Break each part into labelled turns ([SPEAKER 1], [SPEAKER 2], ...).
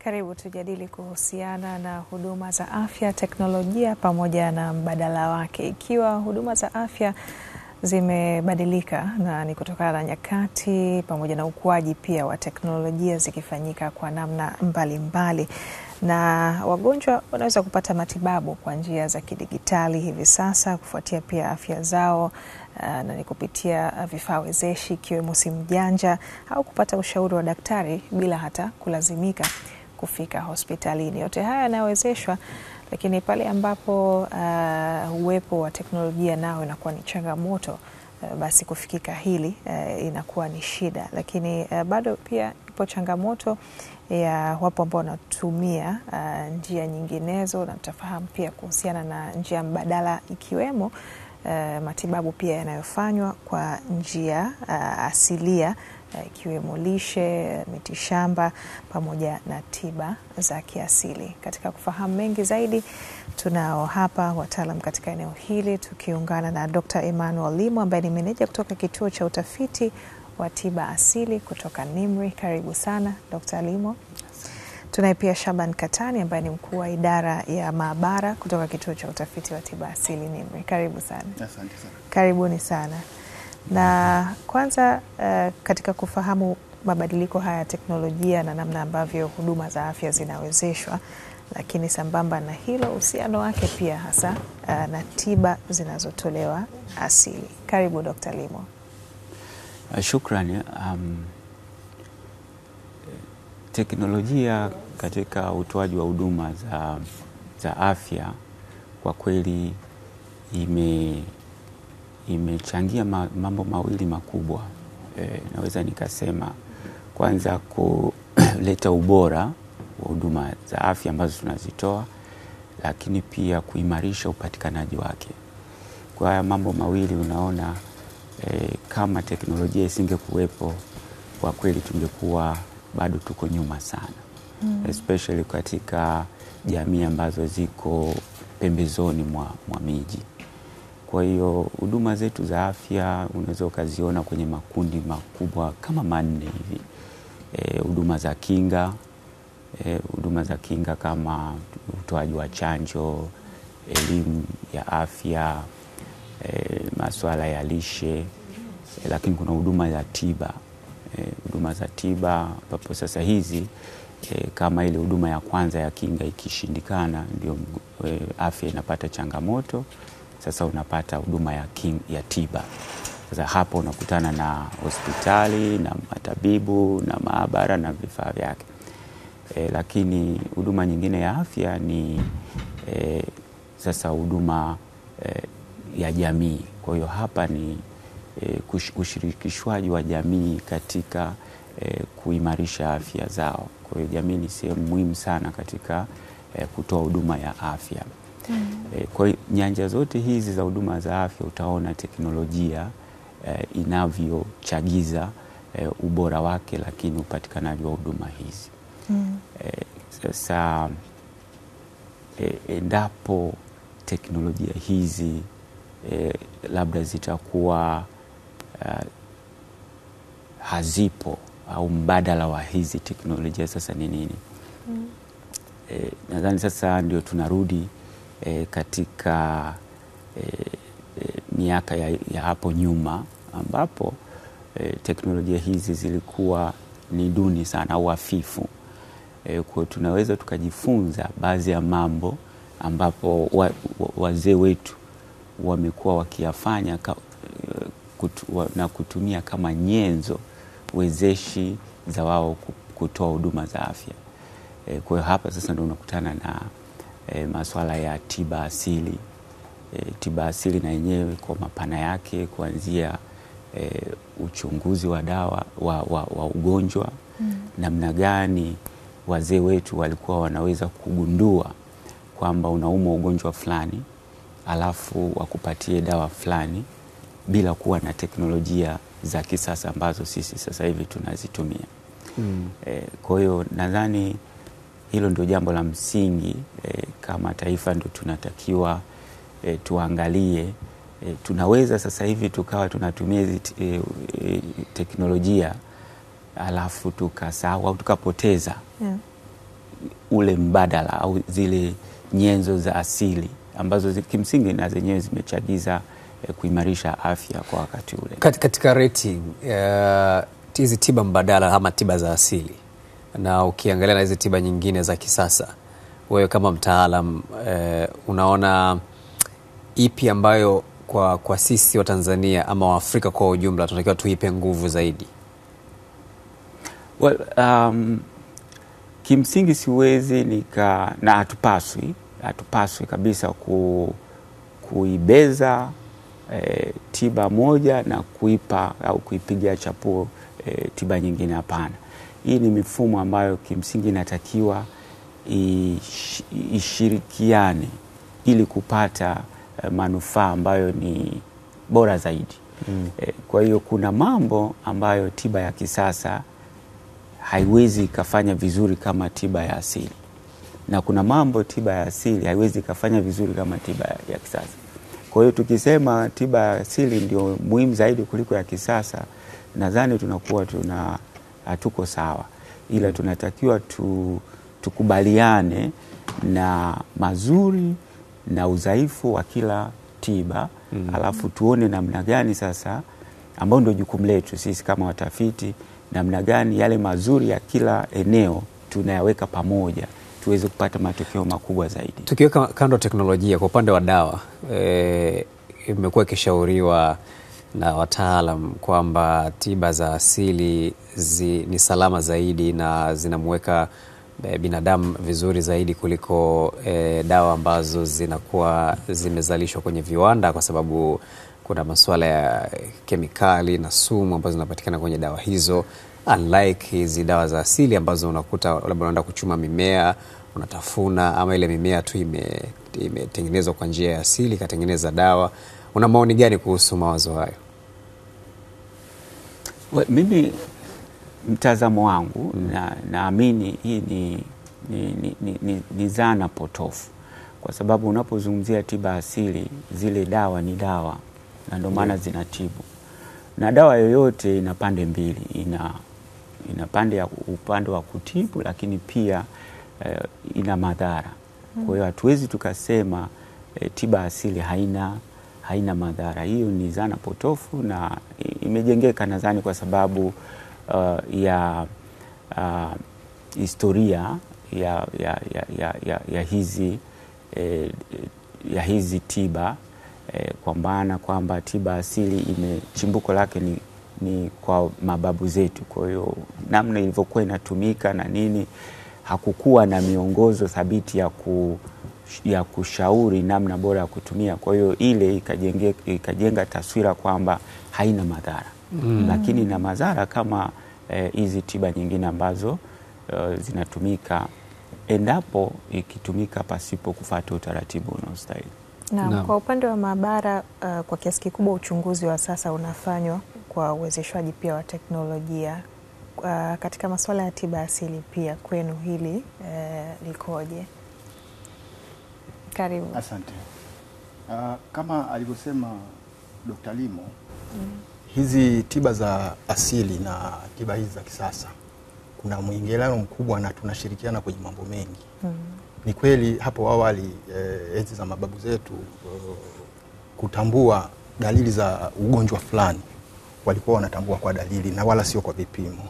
[SPEAKER 1] Karibu tujadili kuhusiana na huduma za afya, teknolojia pamoja na mbadala wake. Ikiwa huduma za afya zimebadilika na ni kutokana na nyakati pamoja na ukuaji pia wa teknolojia zikifanyika kwa namna mbalimbali, na wagonjwa wanaweza kupata matibabu kwa njia za kidigitali hivi sasa kufuatia pia afya zao na ni kupitia vifaa wezeshi ikiwemo simu janja au kupata ushauri wa daktari bila hata kulazimika kufika hospitalini. Yote haya yanawezeshwa, lakini pale ambapo uwepo wa teknolojia nao inakuwa ni changamoto, basi kufikika hili inakuwa ni shida. Lakini bado pia ipo changamoto ya wapo ambao wanatumia njia nyinginezo, na tutafahamu pia kuhusiana na njia mbadala ikiwemo matibabu pia yanayofanywa kwa njia asilia ikiwemo lishe, mitishamba pamoja na tiba za kiasili. Katika kufahamu mengi zaidi, tunao hapa wataalam katika eneo hili, tukiungana na Dr. Emmanuel Limo ambaye ni meneja kutoka kituo cha utafiti wa tiba asili kutoka NIMR. Karibu sana Dr. Limo. Tunaye pia Shaban Katani ambaye ni mkuu wa idara ya maabara kutoka kituo cha utafiti wa tiba asili NIMR. Karibu sana.
[SPEAKER 2] Asante sana.
[SPEAKER 1] Karibuni sana. Na kwanza katika kufahamu mabadiliko haya ya teknolojia na namna ambavyo huduma za afya zinawezeshwa, lakini sambamba na hilo uhusiano wake pia hasa na tiba zinazotolewa asili. Karibu Dr. Limo.
[SPEAKER 2] Shukrani. Teknolojia katika utoaji wa huduma za afya kwa kweli imechangia mambo mawili makubwa. Naweza nikasema kwanza kuleta ubora wa huduma za afya ambazo tunazitoa, lakini pia kuimarisha upatikanaji wake. Kwa haya mambo mawili unaona, kama teknolojia isingekuwepo, kwa kweli tungekuwa bado tuko nyuma sana. Especially katika jamii ambazo ziko pembezoni mwa miji. Kwa hiyo huduma zetu za afya unaweza ukaziona kwenye makundi makubwa kama 4 hivi. Huduma za kinga, huduma za kinga kama utoaji wa chanjo, elimu ya afya, masuala ya lishe, lakini kuna huduma za tiba. Huduma za tiba ambapo sasa hizi kama ile huduma ya kwanza ya kinga ikishindikana, ndio afya inapata changamoto. Sasa unapata huduma ya tiba. Sasa hapo unakutana na hospitali na matabibu na maabara na vifaa vyake. Lakini huduma nyingine ya afya ni sasa huduma ya jamii. Kwa hiyo hapa ni ushirikishwaji wa jamii katika kuimarisha afya zao. Kwa hiyo jamii ni sehemu muhimu sana katika kutoa huduma ya afya. Kwa nyanja zote hizi za huduma za afya utaona teknolojia inavyochagiza ubora wake, lakini upatikanaji wa huduma hizi. Sasa endapo teknolojia hizi labda zitakuwa hazipo au mbadala wa hizi teknolojia, sasa ni nini? Nadhani sasa ndio tunarudi katika miaka ya hapo nyuma ambapo teknolojia hizi zilikuwa ni duni sana au hafifu. Kwa tunaweza tukajifunza baadhi ya mambo ambapo wazee wetu wamekuwa wakiyafanya na kutumia kama nyenzo wezeshi za wao kutoa huduma za afya. Kwa hiyo hapa sasa ndio unakutana na masuala ya tiba asili. Tiba asili na yenyewe kwa mapana yake, kuanzia uchunguzi wa dawa wa ugonjwa, namna gani wazee wetu walikuwa wanaweza kugundua kwamba unaumwa ugonjwa fulani alafu wakupatie dawa fulani bila kuwa na teknolojia za kisasa ambazo sisi sasa hivi tunazitumia. Kwa hiyo nadhani hilo ndio jambo la msingi. Kama taifa ndio tunatakiwa tuangalie. Tunaweza sasa hivi tukawa tunatumia hizi teknolojia alafu tukasahau au tukapoteza ule mbadala au zile nyenzo za asili ambazo kimsingi na zenyewe zimechagiza kuimarisha afya kwa wakati ule.
[SPEAKER 3] Katika rating hizi tiba mbadala ama tiba za asili, na ukiangalia na hizi tiba nyingine za kisasa, wewe kama mtaalam unaona ipi ambayo kwa sisi wa Tanzania ama wa Afrika kwa ujumla tunatakiwa tuipe nguvu zaidi?
[SPEAKER 2] Well, kimsingi siwezi na hatupaswi kabisa kuibeza tiba moja na kuipa au kuipigia chapuo tiba nyingine. Hapana. Hii ni mifumo ambayo kimsingi inatakiwa ishirikiane ili kupata manufaa ambayo ni bora zaidi. Kwa hiyo kuna mambo ambayo tiba ya kisasa haiwezi ikafanya vizuri kama tiba ya asili, na kuna mambo tiba ya asili haiwezi ikafanya vizuri kama tiba ya kisasa. Kwa hiyo tukisema tiba ya asili ndio muhimu zaidi kuliko ya kisasa, nadhani tunakuwa hatuko sawa, ila tunatakiwa tukubaliane na mazuri na udhaifu wa kila tiba. Alafu tuone namna gani sasa, ambao ndio jukumu letu sisi kama watafiti, namna gani yale mazuri ya kila eneo tunayaweka pamoja tuweze kupata matokeo makubwa zaidi.
[SPEAKER 3] Tukiweka kando teknolojia, kwa upande wa dawa, imekuwa ikishauriwa na wataalam kwamba tiba za asili ni salama zaidi na zinamweka binadamu vizuri zaidi kuliko dawa ambazo zinakuwa zimezalishwa kwenye viwanda, kwa sababu kuna masuala ya kemikali na sumu ambazo zinapatikana kwenye dawa hizo, unlike hizi dawa za asili ambazo unakuta labda unaenda kuchuma mimea unatafuna, ama ile mimea tu imetengenezwa kwa njia ya asili ikatengeneza dawa. Una maoni gani kuhusu mawazo hayo?
[SPEAKER 2] Mimi mtazamo wangu naamini hii ni zana potofu, kwa sababu unapozungumzia tiba asili, zile dawa ni dawa na ndio maana zinatibu, na dawa yoyote ina pande mbili, ina upande wa kutibu, lakini pia ina madhara. Kwa hiyo hatuwezi tukasema tiba asili haina madhara. Hiyo ni zana potofu na imejengeka nadhani kwa sababu ya historia ya hizi tiba, kwa maana kwamba tiba asili chimbuko lake ni kwa mababu zetu. Kwa hiyo namna ilivyokuwa inatumika na nini, hakukuwa na miongozo thabiti ya kushauri namna bora ya kutumia. Kwa hiyo ile ikajenga taswira kwamba haina madhara. Lakini na madhara kama hizi tiba nyingine ambazo zinatumika endapo ikitumika pasipo kufuata utaratibu unaostahili.
[SPEAKER 1] Kwa upande wa maabara, kwa kiasi kikubwa uchunguzi wa sasa unafanywa kwa uwezeshwaji pia wa teknolojia. Katika masuala ya tiba asili pia kwenu hili likoje? Karibu.
[SPEAKER 4] Asante. Kama alivyosema Dr. Limo, hizi tiba za asili na tiba hizi za kisasa kuna mwingiliano mkubwa na tunashirikiana kwenye mambo mengi. Ni kweli hapo awali enzi za mababu zetu kutambua dalili za ugonjwa fulani walikuwa wanatambua kwa dalili na wala sio kwa vipimo.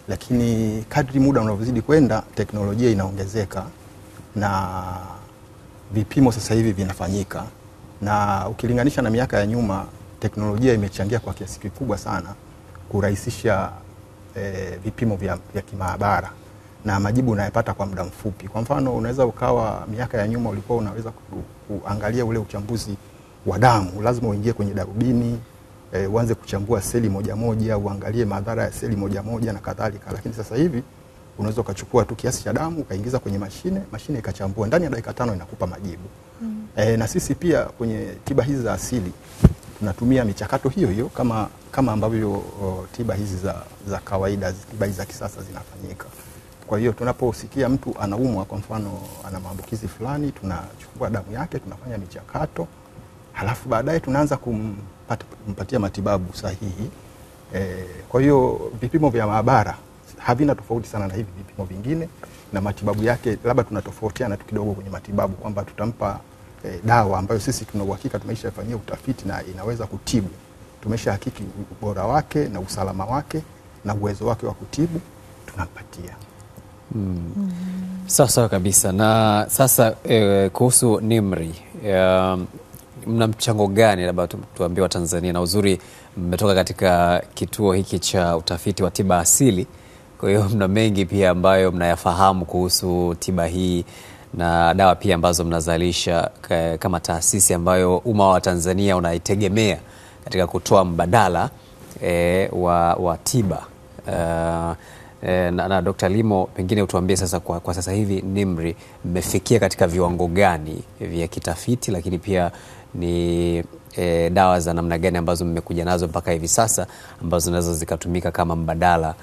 [SPEAKER 4] Lakini kadri muda unavyozidi kwenda, teknolojia inaongezeka na vipimo sasa hivi vinafanyika, na ukilinganisha na miaka ya nyuma, teknolojia imechangia kwa kiasi kikubwa sana kurahisisha vipimo vya kimaabara na majibu unayopata kwa muda mfupi. Kwa mfano, unaweza ukawa miaka ya nyuma ulikuwa unaweza kuangalia ule uchambuzi wa damu, lazima uingie kwenye darubini, uanze kuchambua seli moja moja, uangalie madhara ya seli moja moja na kadhalika. Lakini sasa hivi unaweza ukachukua tu kiasi cha damu ukaingiza kwenye mashine ikachambua, ndani ya dakika 5 inakupa majibu. Na sisi pia kwenye tiba hizi za asili tunatumia michakato hiyo hiyo kama ambavyo tiba hizi za kawaida, tiba hizi za kisasa zinafanyika. Kwa hiyo tunaposikia mtu anaumwa, kwa mfano ana maambukizi fulani, tunachukua damu yake, tunafanya michakato, halafu baadaye tunaanza kumpatia matibabu sahihi. Kwa hiyo vipimo vya maabara havina tofauti sana na hivi vipimo vingine, na matibabu yake labda tunatofautiana tu kidogo kwenye matibabu, kwamba tutampa dawa ambayo sisi tuna uhakika tumeshafanyia utafiti na inaweza kutibu, tumeshahakiki ubora wake na usalama wake na uwezo wake wa kutibu, tunampatia.
[SPEAKER 3] Sawa kabisa. Na sasa kuhusu NIMR, mna mchango gani, labda tuambie wa Tanzania, na uzuri mmetoka katika kituo hiki cha utafiti wa tiba asili, kwa hiyo mna mengi pia ambayo mnayafahamu kuhusu tiba hii na dawa pia ambazo mnazalisha kama taasisi ambayo umma wa Tanzania unaitegemea katika kutoa mbadala wa tiba. Na Dr. Limo, pengine utuambie sasa kwa sasa hivi NIMR mmefikia katika viwango gani vya kitafiti, lakini pia ni dawa za namna gani ambazo mmekuja nazo mpaka hivi sasa ambazo zinaweza zikatumika kama mbadala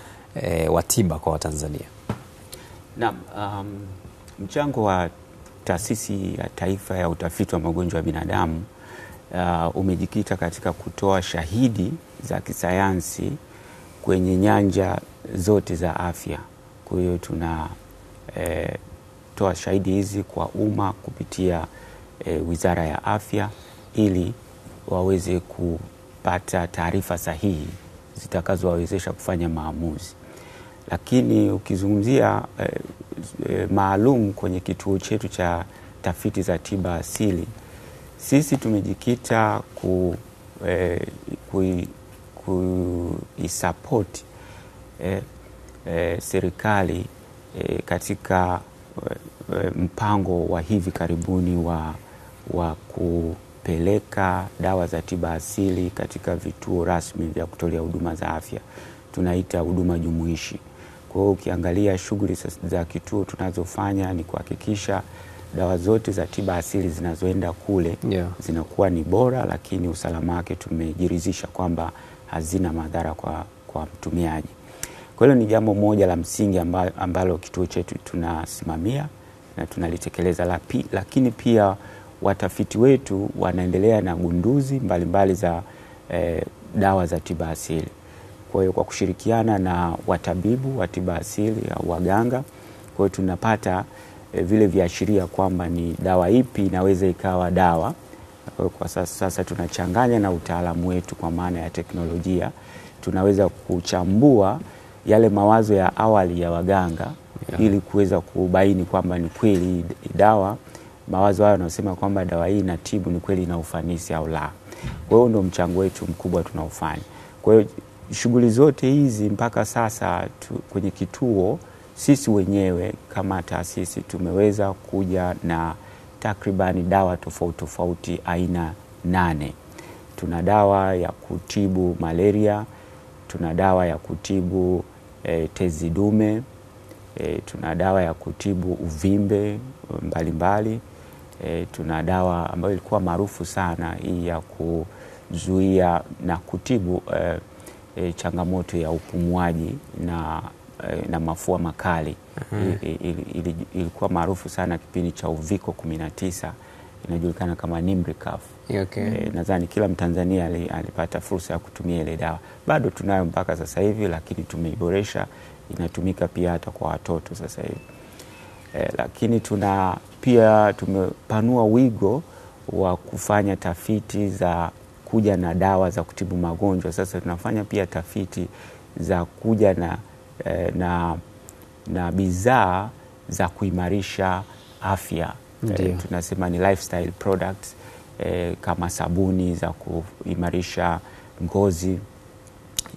[SPEAKER 3] wa tiba kwa Watanzania?
[SPEAKER 2] Naam, mchango wa Taasisi ya Taifa ya Utafiti wa Magonjwa ya Binadamu umejikita katika kutoa shahidi za kisayansi kwenye nyanja zote za afya. Kwa hiyo tunatoa shahidi hizi kwa umma kupitia Wizara ya Afya ili waweze kupata taarifa sahihi zitakazowawezesha kufanya maamuzi. Lakini ukizungumzia maalum kwenye kituo chetu cha tafiti za tiba asili, sisi tumejikita kuisupport serikali katika mpango wa hivi karibuni wa kupeleka dawa za tiba asili katika vituo rasmi vya kutolea huduma za afya, tunaita huduma jumuishi. Kwa hiyo ukiangalia shughuli za kituo tunazofanya ni kuhakikisha dawa zote za tiba asili zinazoenda kule zinakuwa ni bora, lakini usalama wake tumejiridhisha kwamba hazina madhara kwa mtumiaji. Kwa hiyo ni jambo moja la msingi ambalo kituo chetu tunasimamia na tunalitekeleza. Lakini pia watafiti wetu wanaendelea na gunduzi mbalimbali za dawa za tiba asili. Kwa hiyo kwa kushirikiana na watabibu wa tiba asili au waganga, kwa hiyo tunapata vile viashiria kwamba ni dawa ipi inaweza ikawa dawa. Kwa sasa tunachanganya na utaalamu wetu, kwa maana ya teknolojia tunaweza kuchambua yale mawazo ya awali ya waganga ili kuweza kubaini kwamba ni kweli dawa, mawazo hayo yanasema kwamba dawa hii inatibu, ni kweli ina ufanisi au la. Kwa hiyo ndio mchango wetu mkubwa tunaofanya. Kwa hiyo shughuli zote hizi mpaka sasa kwenye kituo, sisi wenyewe kama taasisi tumeweza kuja na takribani dawa tofauti aina 8. Tuna dawa ya kutibu malaria, tuna dawa ya kutibu tezi dume, tuna dawa ya kutibu uvimbe mbalimbali, tuna dawa ambayo ilikuwa maarufu sana hii ya kuzuia na kutibu changamoto ya upumuaji na mafua makali. Ilikuwa maarufu sana kipindi cha uviko 19, inajulikana kama Nimricaf. Nadhani kila Mtanzania alipata fursa ya kutumia ile dawa. Bado tunayo mpaka sasa hivi, lakini tumeiboresha, inatumika pia hata kwa watoto sasa hivi. Lakini pia tumepanua wigo wa kufanya tafiti za kuja na dawa za kutibu magonjwa. Sasa tunafanya pia tafiti za kuja na bidhaa za kuimarisha afya. Tunasema ni lifestyle products, kama sabuni za kuimarisha ngozi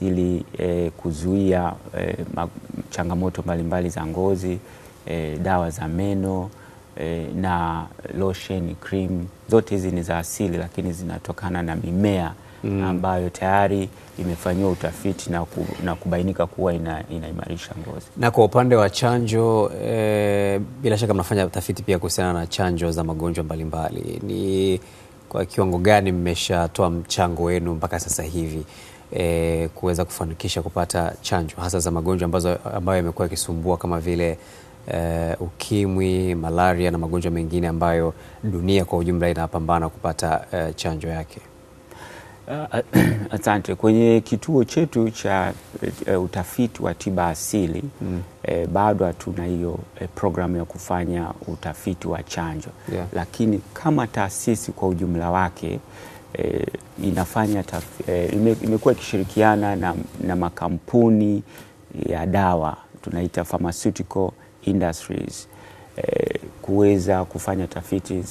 [SPEAKER 2] ili kuzuia changamoto mbalimbali za ngozi, dawa za meno na lotion, cream. Zote hizi ni za asili, lakini zinatokana na mimea ambayo tayari imefanyiwa utafiti na kubainika kuwa inaimarisha ngozi. Na
[SPEAKER 3] kwa upande wa chanjo, bila shaka mnafanya utafiti pia kuhusiana na chanjo za magonjwa mbalimbali. Ni kwa kiwango gani mmeshatoa mchango wenu mpaka sasa hivi kuweza kufanikisha kupata chanjo hasa za magonjwa ambayo yamekuwa yakisumbua kama vile ukimwi, malaria na magonjwa mengine ambayo dunia kwa ujumla inapambana kupata chanjo yake?
[SPEAKER 2] Asante. Kwenye kituo chetu cha utafiti wa tiba asili bado hatuna hiyo programu ya kufanya utafiti wa chanjo, lakini kama taasisi kwa ujumla wake inafanya imekuwa ikishirikiana na makampuni ya dawa, tunaita pharmaceutical industries, kuweza kufanya tafiti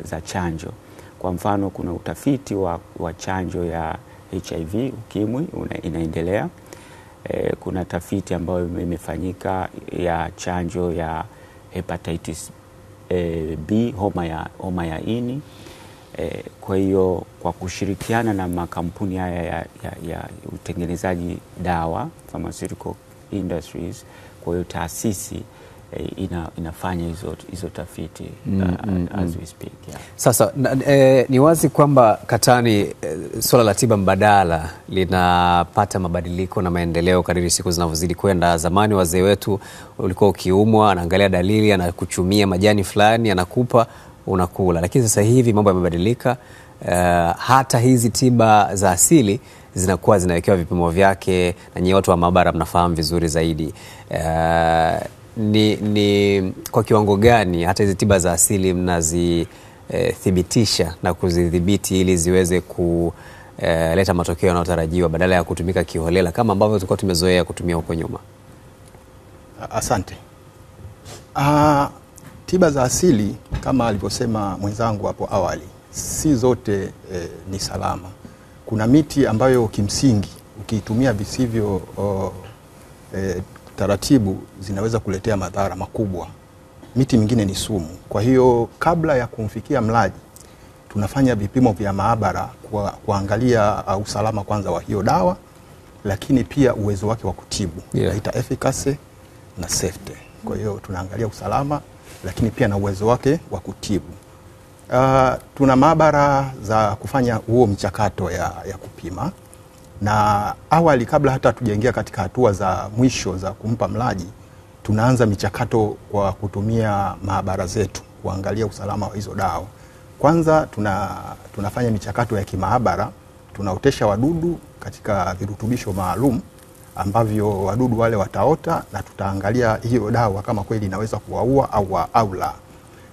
[SPEAKER 2] za chanjo. Kwa mfano kuna utafiti wa chanjo ya HIV ukimwi inaendelea. Kuna tafiti ambayo imefanyika ya chanjo ya hepatitis B, homa ya ini. Kwa hiyo kwa kushirikiana na makampuni haya ya utengenezaji dawa, pharmaceutical industries, kwa hiyo taasisi inafanya hizo tafiti as we speak.
[SPEAKER 3] Sasa ni wazi kwamba Katani swala la tiba mbadala linapata mabadiliko na maendeleo kadiri siku zinavyozidi kwenda. Zamani wazee wetu ulikuwa ukiumwa, anaangalia dalili, anakuchumia majani fulani, anakupa, unakula. Lakini sasa hivi mambo yamebadilika. Hata hizi tiba za asili zinakuwa zinawekewa vipimo vyake, na nyinyi watu wa maabara mnafahamu vizuri zaidi. Ni kwa kiwango gani hata hizi tiba za asili mnazithibitisha na kuzidhibiti ili ziweze kuleta matokeo yanayotarajiwa badala ya kutumika kiholela kama ambavyo tulikuwa tumezoea kutumia huko nyuma?
[SPEAKER 4] Asante. Tiba za asili kama alivyosema mwenzangu hapo awali, si zote ni salama. Kuna miti ambayo kimsingi ukiitumia visivyo taratibu zinaweza kuletea madhara makubwa. Miti mingine ni sumu. Kwa hiyo kabla ya kumfikia mlaji tunafanya vipimo vya maabara kuangalia usalama kwanza wa hiyo dawa, lakini pia uwezo wake wa kutibu. Tunaita efficacy na safety. Kwa hiyo tunaangalia usalama lakini pia na uwezo wake wa kutibu. Tuna maabara za kufanya huo mchakato ya kupima, na awali kabla hata tujaingia katika hatua za mwisho za kumpa mlaji, tunaanza michakato kwa kutumia maabara zetu kuangalia usalama wa hizo dawa. Kwanza tunafanya michakato ya kimaabara, tunaotesha wadudu katika virutubisho maalum ambavyo wadudu wale wataota, na tutaangalia hiyo dawa kama kweli inaweza kuwaua au la.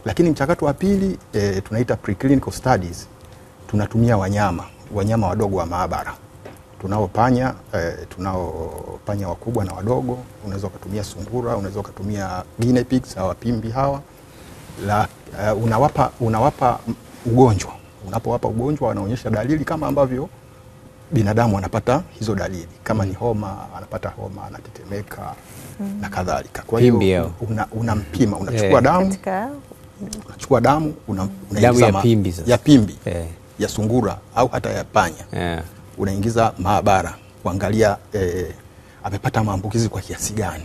[SPEAKER 4] Lakini mchakato wa pili tunaita preclinical studies. Tunatumia wanyama wadogo wa maabara. Tunao panya wakubwa na wadogo, unaweza kutumia sungura, unaweza kutumia guinea pigs au pimbi hawa. Unawapa ugonjwa. Unapowapa ugonjwa wanaonyesha dalili kama ambavyo binadamu anapata hizo dalili. Kama ni homa, anapata homa, anatetemeka na kadhalika. Kwa hiyo unampima, unachukua damu, unaingiza ya pimbi ya sungura au hata ya panya. Unaingiza maabara kuangalia amepata maambukizi kwa kiasi gani.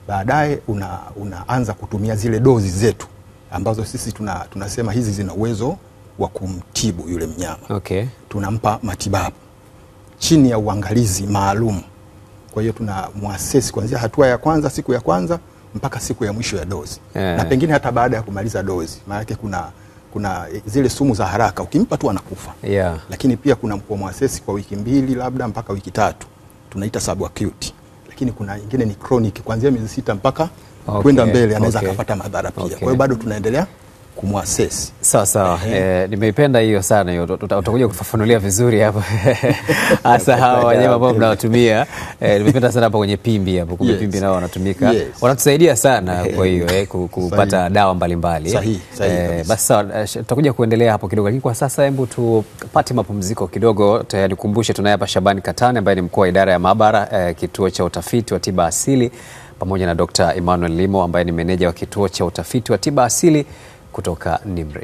[SPEAKER 4] Baadaye unaanza kutumia zile dozi zetu ambazo sisi tunasema hizi zina uwezo wa kumtibu yule mnyama. Tunampa matibabu chini ya uangalizi maalum. Kwa hiyo tunamuasesi kuanzia hatua ya kwanza, siku ya kwanza mpaka siku ya mwisho ya dozi. Na pengine hata baada ya kumaliza dozi. Maana kuna zile sumu za haraka ukimpa tu anakufa. Lakini pia kuna muasesi kwa wiki 2 labda mpaka wiki 3. Tunaita subacute. Lakini kuna nyingine ni chronic kuanzia miezi 6 mpaka kwenda mbele, anaweza kupata madhara pia. Kwa hiyo bado tunaendelea kumwasesi.
[SPEAKER 3] Sawa. Nimeipenda hiyo sana hiyo. Utakuja kufafanulia vizuri hapa. Hasa hawa wanyama ambao mnawatumia. Nimependa sana hapa kwenye pimbi hapo. Kumbe pimbi nao wanatumika. Wanatusaidia sana kwa hiyo kupata dawa mbalimbali.
[SPEAKER 4] Sahihi.
[SPEAKER 3] Basi sawa, tutakuja kuendelea hapo kidogo. Lakini kwa sasa hebu tupate mapumziko kidogo. Nikumbushe tunaye hapa Shabani Katani ambaye ni mkuu wa idara ya maabara kituo cha utafiti wa tiba asili, pamoja na Dr. Emmanuel Limo ambaye ni meneja wa kituo cha utafiti wa tiba asili kutoka NIMR.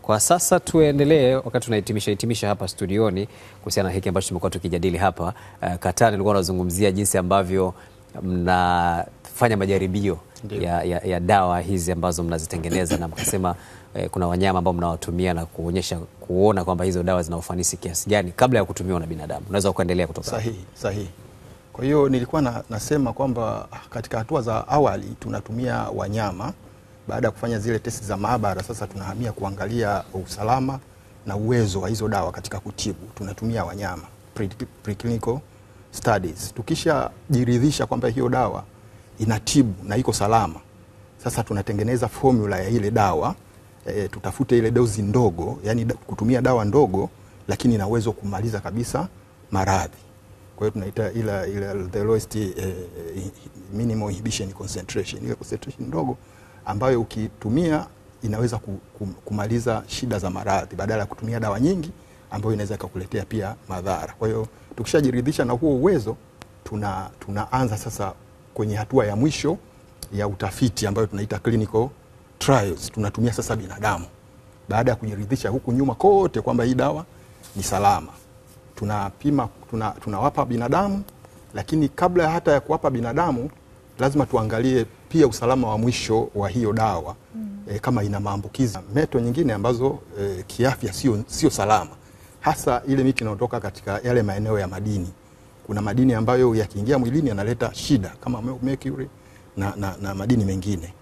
[SPEAKER 3] Kwa sasa tuendelee wakati tunahitimisha hapa studioni kuhusiana na hiki ambacho tumekuwa tukijadili hapa. Katani alikuwa anazungumzia jinsi ambavyo mnafanya majaribio ya dawa hizi ambazo mnazitengeneza, na mkasema kuna wanyama ambao mnawatumia na kuona kwamba hizo dawa zina ufanisi kiasi gani kabla ya kutumiwa na binadamu. Unaweza kuendelea kutoka.
[SPEAKER 4] Sahihi. Kwa hiyo nilikuwa nasema kwamba katika hatua za awali tunatumia wanyama. Baada ya kufanya zile testi za maabara, sasa tunahamia kuangalia usalama na uwezo wa hizo dawa katika kutibu, tunatumia wanyama, preclinical studies. Tukishajiridhisha kwamba hiyo dawa inatibu na iko salama, sasa tunatengeneza formula ya ile dawa. Tutafute ile dozi ndogo, yani kutumia dawa ndogo lakini ina uwezo kumaliza kabisa maradhi. Kwa hiyo tunaita ile the lowest minimal inhibition concentration, ile concentration ndogo ambayo ukitumia inaweza kumaliza shida za maradhi badala ya kutumia dawa nyingi ambayo inaweza kukuletea pia madhara. Kwa hiyo tukishajiridhisha na huo uwezo, tunaanza sasa kwenye hatua ya mwisho ya utafiti ambayo tunaita clinical trials. Tunatumia sasa binadamu. Baada ya kujiridhisha huku nyuma kote kwamba hii dawa ni salama, tunapima, tunawapa binadamu, lakini kabla hata ya kuwapa binadamu lazima tuangalie pia usalama wa mwisho wa hiyo dawa. Kama ina maambukizi. Meto nyingine ambazo kiafya sio salama, hasa ile miti inayotoka katika yale maeneo ya madini. Kuna madini ambayo yakiingia mwilini yanaleta shida kama mercury na madini mengine.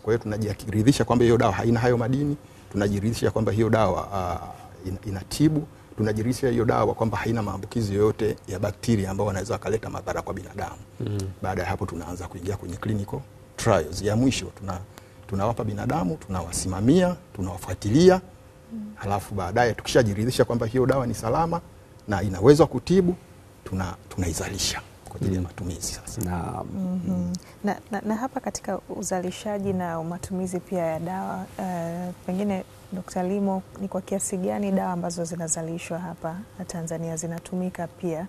[SPEAKER 4] Kwa hiyo tunajiridhisha kwamba hiyo dawa haina hayo madini, tunajiridhisha kwamba hiyo dawa inatibu, tunajiridhisha hiyo dawa kwamba haina maambukizi yoyote ya bakteria ambao wanaweza kuleta madhara kwa binadamu. Baada ya hapo tunaanza kuingia kwenye clinical trials ya mwisho. Tunawapa binadamu, tunawasimamia, tunawafuatilia. Halafu baadaye tukishajiridhisha kwamba hiyo dawa ni salama na inaweza kutibu, tunaizalisha kwa ajili ya matumizi sasa.
[SPEAKER 1] Na hapa katika uzalishaji na matumizi pia ya dawa, pengine Dr. Limo, ni kwa kiasi gani dawa ambazo zinazalishwa hapa na Tanzania zinatumika pia,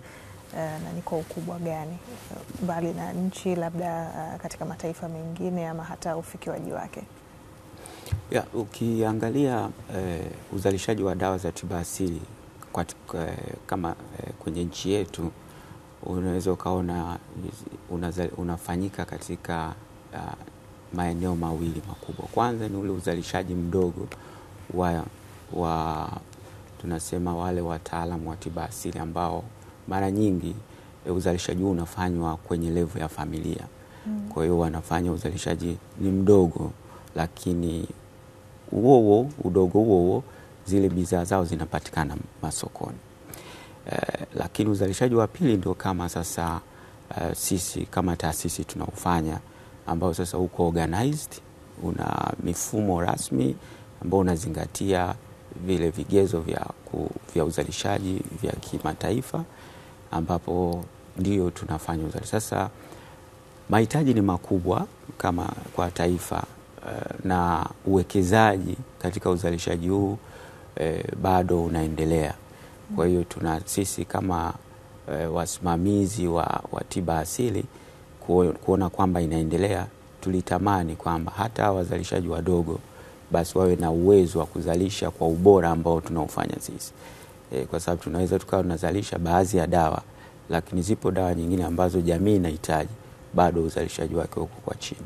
[SPEAKER 1] na ni kwa ukubwa gani, mbali na nchi labda katika mataifa mengine ama hata ufikiwaji wake?
[SPEAKER 2] Ukiangalia uzalishaji wa dawa za tiba asili kama kwenye nchi yetu, unaweza ukaona unafanyika katika maeneo mawili makubwa. Kwanza ni ule uzalishaji mdogo wa tunasema wale wataalamu wa tiba asili ambao mara nyingi uzalishaji huu unafanywa kwenye level ya familia. Kwa hiyo wanafanya uzalishaji ni mdogo, lakini udogo huo zile bidhaa zao zinapatikana masokoni. Lakini uzalishaji wa pili ndio kama sasa sisi kama taasisi tunaufanya, ambao sasa uko organized, una mifumo rasmi ambao unazingatia vile vigezo vya uzalishaji vya kimataifa, ambapo ndio tunafanya uzalishaji. Sasa mahitaji ni makubwa kama kwa taifa, na uwekezaji katika uzalishaji huu bado unaendelea. Kwa hiyo sisi kama wasimamizi wa tiba asili kuona kwamba inaendelea, tulitamani kwamba hata wazalishaji wadogo basi wawe na uwezo wa kuzalisha kwa ubora ambao tunaufanya sisi. Kwa sababu tunaweza tukawa tunazalisha baadhi ya dawa, lakini zipo dawa nyingine ambazo jamii inahitaji, bado uzalishaji wake uko kwa chini.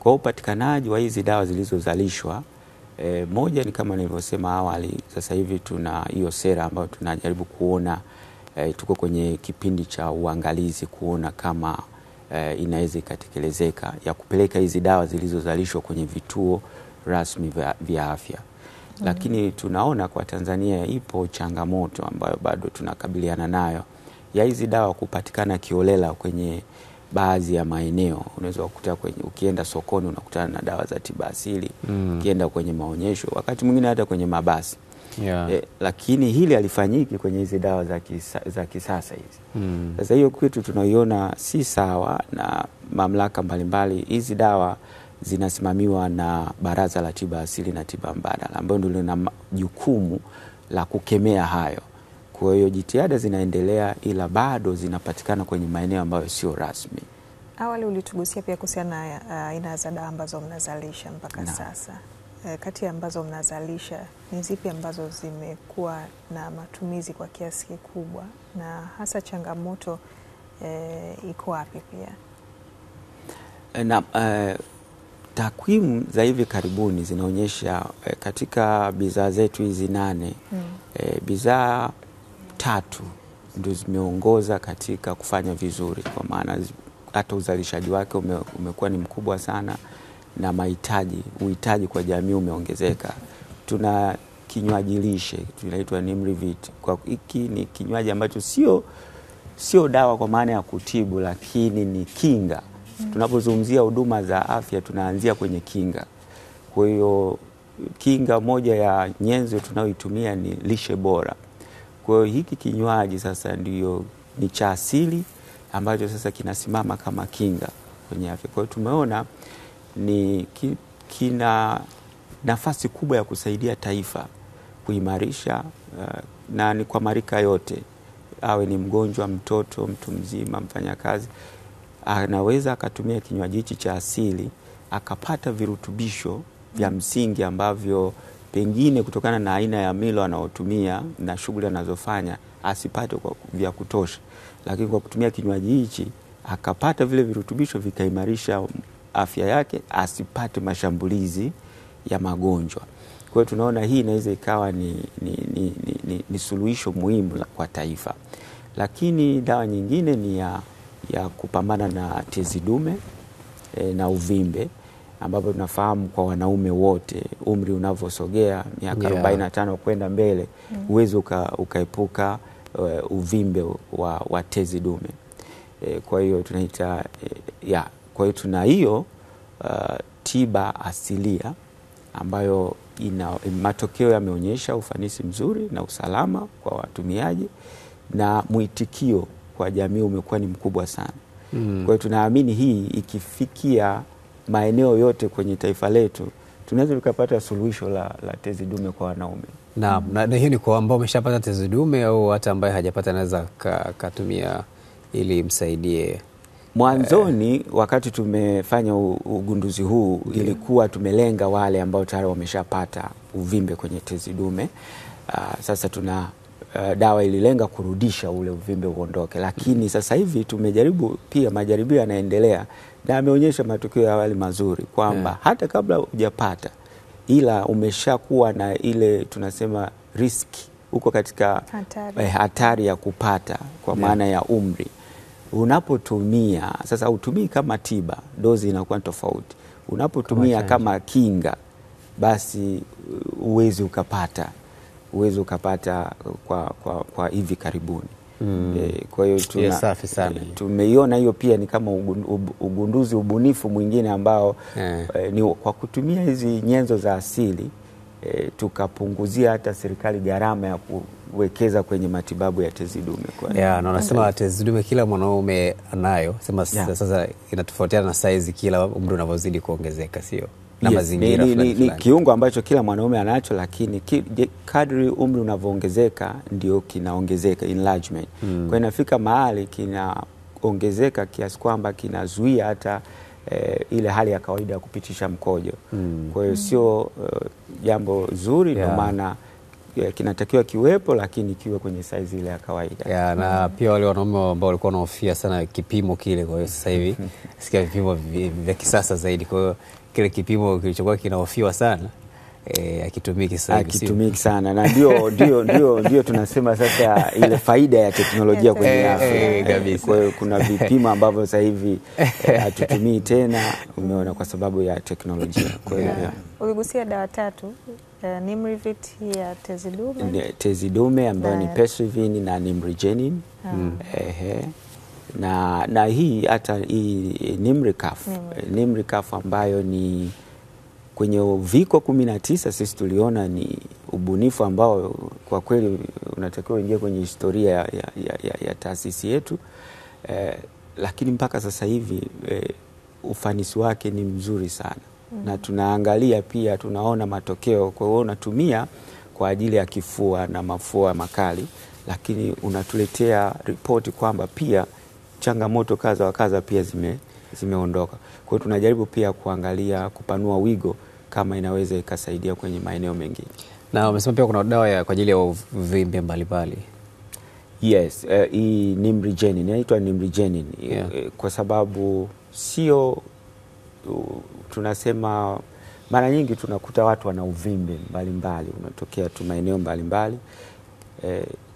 [SPEAKER 2] Kwa upatikanaji wa hizi dawa zilizozalishwa, moja ni kama nilivyosema awali, sasa hivi tuna hiyo sera ambayo tunajaribu kuona, tuko kwenye kipindi cha uangalizi kuona kama inaweza ikatekelezeka, ya kupeleka hizi dawa zilizozalishwa kwenye vituo rasmi vya afya. Lakini tunaona kwa Tanzania ipo changamoto ambayo bado tunakabiliana nayo, ya hizi dawa kupatikana kiolela kwenye baadhi ya maeneo. Unaweza kukuta ukienda sokoni unakutana na dawa za tiba asili, ukienda kwenye maonyesho, wakati mwingine hata kwenye mabasi. Lakini hili halifanyiki kwenye hizi dawa za kisasa hizi. Sasa hiyo kwetu tunaiona si sawa, na mamlaka mbalimbali hizi dawa zinasimamiwa na Baraza la Tiba Asili na Tiba Mbadala, ambayo ndio lina jukumu la kukemea hayo. Kwa hiyo jitihada zinaendelea, ila bado zinapatikana kwenye maeneo ambayo sio rasmi.
[SPEAKER 1] Awali ulitugusia pia kuhusiana na aina za dawa ambazo mnazalisha mpaka sasa. Kati ya ambazo mnazalisha ni zipi ambazo zimekuwa na matumizi kwa kiasi kikubwa, na hasa changamoto iko wapi pia?
[SPEAKER 2] Takwimu za hivi karibuni zinaonyesha katika bidhaa zetu hizi 8, bidhaa 3 ndio zimeongoza katika kufanya vizuri, kwa maana hata uzalishaji wake umekuwa ni mkubwa sana, na uhitaji kwa jamii umeongezeka. kinywaji lishe tunaitwa Nimrivit. Kwa hiki ni kinywaji ambacho sio dawa kwa maana ya kutibu, lakini ni kinga. Tunapozungumzia huduma za afya tunaanzia kwenye kinga. Kwa hiyo kinga, moja ya nyenzo tunayoitumia ni lishe bora. Kwa hiyo hiki kinywaji sasa ndio ni cha asili ambacho sasa kinasimama kama kinga kwenye afya. Kwa hiyo tumeona kina nafasi kubwa ya kusaidia taifa kuimarisha, na ni kwa marika yote, awe ni mgonjwa, mtoto, mtu mzima, mfanyakazi, anaweza akatumia kinywaji hichi cha asili akapata virutubisho vya msingi ambavyo pengine kutokana na aina ya milo anaotumia na shughuli anazofanya asipate vya kutosha, lakini kwa kutumia kinywaji hichi akapata vile virutubisho vikaimarisha afya yake, asipate mashambulizi ya magonjwa. Kwa hiyo tunaona hii inaweza ikawa ni suluhisho muhimu kwa taifa. Lakini dawa nyingine ni ya kupambana na tezi dume na uvimbe, ambapo tunafahamu kwa wanaume wote umri unavyosogea miaka 45 kwenda mbele uweze ukaepuka uvimbe wa tezi dume. Kwa hiyo tunaita kwa hiyo tuna hiyo tiba asilia ambayo matokeo yameonyesha ufanisi mzuri na usalama kwa watumiaji, na mwitikio kwa jamii umekuwa ni mkubwa sana. Kwa hiyo tunaamini hii ikifikia maeneo yote kwenye taifa letu tunaweza tukapata suluhisho la tezi dume kwa wanaume.
[SPEAKER 3] Na hiyo ni kwa ambao wameshapata tezi dume au hata ambaye hajapata anaweza katumia ili msaidie?
[SPEAKER 2] Mwanzoni wakati tumefanya ugunduzi huu ilikuwa tumelenga wale ambao tayari wameshapata uvimbe kwenye tezi dume. Sasa tuna dawa ililenga kurudisha ule uvimbe uondoke, lakini sasa hivi tumejaribu pia, majaribio yanaendelea na ameonyesha matokeo ya awali mazuri kwamba hata kabla hujapata ila umeshakuwa na ile tunasema riski, uko katika hatari ya kupata kwa maana ya umri. Unapotumia sasa, utumii kama tiba, dozi inakuwa tofauti. Unapotumia kama kinga, basi uwezi ukapata kwa hivi karibuni. Kwa hiyo tumeiona hiyo pia ni kama ugunduzi, ubunifu mwingine ambao ni kwa kutumia hizi nyenzo za asili tukapunguzia hata serikali gharama ya kuwekeza kwenye matibabu ya tezi dume.
[SPEAKER 3] Na wanasema tezi dume kila mwanaume anayo, sema sasa inatofautiana na size kila umri unavyozidi kuongezeka, sio? Na mazingira
[SPEAKER 2] ni kiungo ambacho kila mwanaume anacho, lakini kadri umri unavyoongezeka ndio kinaongezeka, enlargement. Kwa hiyo inafika mahali kinaongezeka kiasi kwamba kinazuia hata ile hali ya kawaida ya kupitisha mkojo. Kwa hiyo sio jambo zuri, ndio maana kinatakiwa kiwepo, lakini kiwe kwenye size ile ya kawaida.
[SPEAKER 3] Na pia wale wanaume ambao walikuwa wanahofia sana kipimo kile, kwa hiyo sasa hivi sikia vipimo vya kisasa zaidi, kwa hiyo kile kipimo kilichokuwa kinahofiwa sana akitumiki
[SPEAKER 2] sana, na ndio tunasema sasa ile faida ya teknolojia kwenye afya. Kwa hiyo kuna vipimo ambavyo sasa hivi hatutumii tena, umeona, kwa sababu ya teknolojia. Kwa hiyo
[SPEAKER 1] uligusia dawa tatu, Nimrivit ya
[SPEAKER 2] tezi dume ambayo ni Pesrivin na Nimrigenin. Na hii hata hii Nimricaf ambayo ni kwenye uviko 19, sisi tuliona ni ubunifu ambao kwa kweli unatakiwa uingie kwenye historia ya taasisi yetu, lakini mpaka sasa hivi ufanisi wake ni mzuri sana. Na tunaangalia pia, tunaona matokeo. Kwa hiyo unatumia kwa ajili ya kifua na mafua makali, lakini unatuletea ripoti kwamba pia changamoto kadha wa kadha pia zimeondoka. Kwa hiyo tunajaribu pia kuangalia kupanua wigo kama inaweza ikasaidia kwenye maeneo mengine.
[SPEAKER 3] Na umesema pia kuna dawa kwa ajili ya uvimbe mbalimbali.
[SPEAKER 2] Yes, hii Nimrigenin, inaitwa Nimrigenin kwa sababu sio tunasema mara nyingi tunakuta watu wana uvimbe mbalimbali unatokea tu maeneo mbalimbali.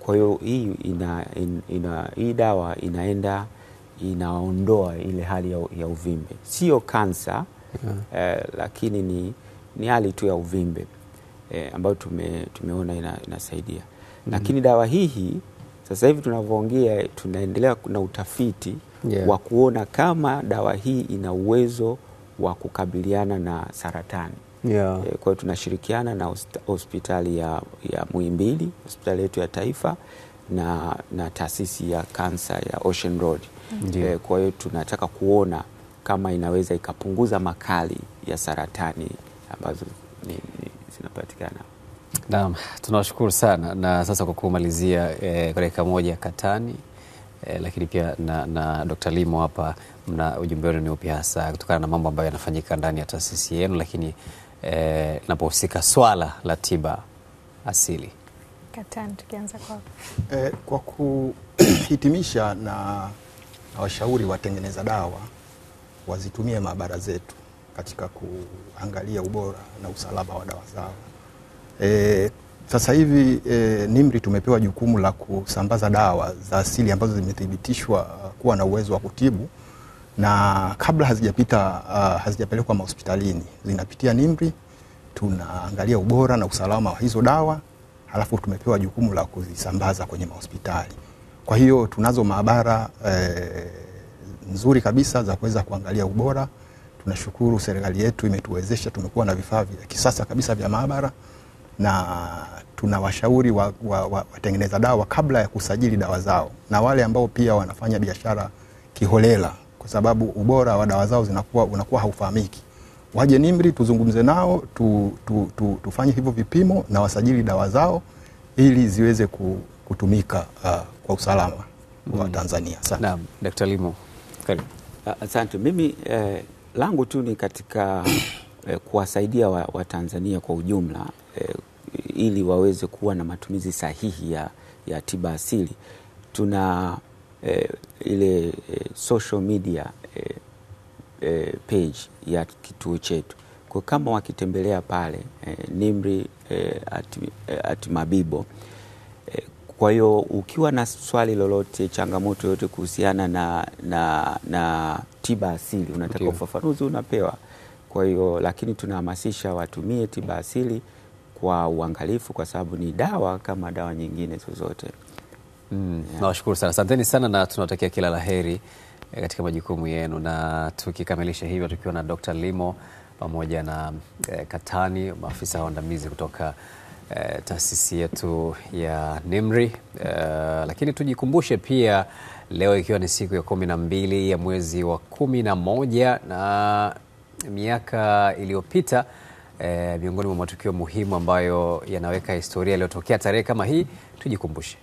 [SPEAKER 2] Kwa hiyo hii dawa inaondoa ile hali ya uvimbe, sio kansa, lakini ni hali tu ya uvimbe. ambayo tumeona inasaidia. Lakini dawa hii sasa hivi tunavyoongea tunaendelea na utafiti wa kuona kama dawa hii ina uwezo wa kukabiliana na saratani. Kwa hiyo tunashirikiana na hospitali ya Muhimbili, hospitali yetu ya taifa, na taasisi ya kansa ya Ocean Road. Kwa hiyo tunataka kuona kama inaweza ikapunguza makali ya saratani ambazo zinapatikana.
[SPEAKER 3] Naam, tunawashukuru sana. Na sasa kwa kumalizia kwa dakika moja Katani, lakini pia na Dr. Limo hapa, mna ujumbe wenu ni upi hasa kutokana na mambo ambayo yanafanyika ndani ya taasisi yenu, lakini napohusika swala la tiba asili?
[SPEAKER 1] Katani, tukianza
[SPEAKER 4] kwa kuhitimisha, na washauri watengeneza dawa wazitumie maabara zetu katika kuangalia ubora na usalama wa dawa zao. Sasa hivi NIMR tumepewa jukumu la kusambaza dawa za asili ambazo zimethibitishwa kuwa na uwezo wa kutibu, na kabla hazijapelekwa mahospitalini zinapitia NIMR, tunaangalia ubora na usalama wa hizo dawa, halafu tumepewa jukumu la kuzisambaza kwenye mahospitali. Kwa hiyo tunazo maabara nzuri kabisa za kuweza kuangalia ubora. Tunashukuru serikali yetu imetuwezesha, tumekuwa na vifaa vya kisasa kabisa vya maabara, na tunawashauri watengeneza dawa kabla ya kusajili dawa zao, na wale ambao pia wanafanya biashara kiholela kwa sababu ubora wa dawa zao unakuwa haufahamiki, waje NIMR tuzungumze nao, tufanye hivyo vipimo na wasajili dawa zao ili ziweze kutumika kwa usalama wa Tanzania. Asante.
[SPEAKER 3] Naam, Dr. Limo, karibu.
[SPEAKER 2] Asante. Mimi langu tu ni katika kuwasaidia Watanzania kwa ujumla ili waweze kuwa na matumizi sahihi ya tiba asili. Tuna ile social media page ya kituo chetu. Kwa kama wakitembelea pale NIMR @Mabibo. Kwa hiyo ukiwa na swali lolote, changamoto yote kuhusiana na tiba asili, unataka ufafanuzi, unapewa. Kwa hiyo lakini tunahamasisha watumie tiba asili kwa uangalifu, kwa sababu ni dawa kama dawa nyingine zozote.
[SPEAKER 3] Nawashukuru sana. Asanteni sana na tunawatakia kila laheri katika majukumu yenu, na tukikamilisha hivyo tukiwa na Dr. Limo pamoja na Katani, maafisa waandamizi kutoka taasisi yetu ya NIMR. Lakini tujikumbushe pia leo ikiwa ni siku ya 12 ya mwezi wa 11, na miaka iliyopita miongoni mwa matukio muhimu ambayo yanaweka historia iliyotokea tarehe kama hii, tujikumbushe.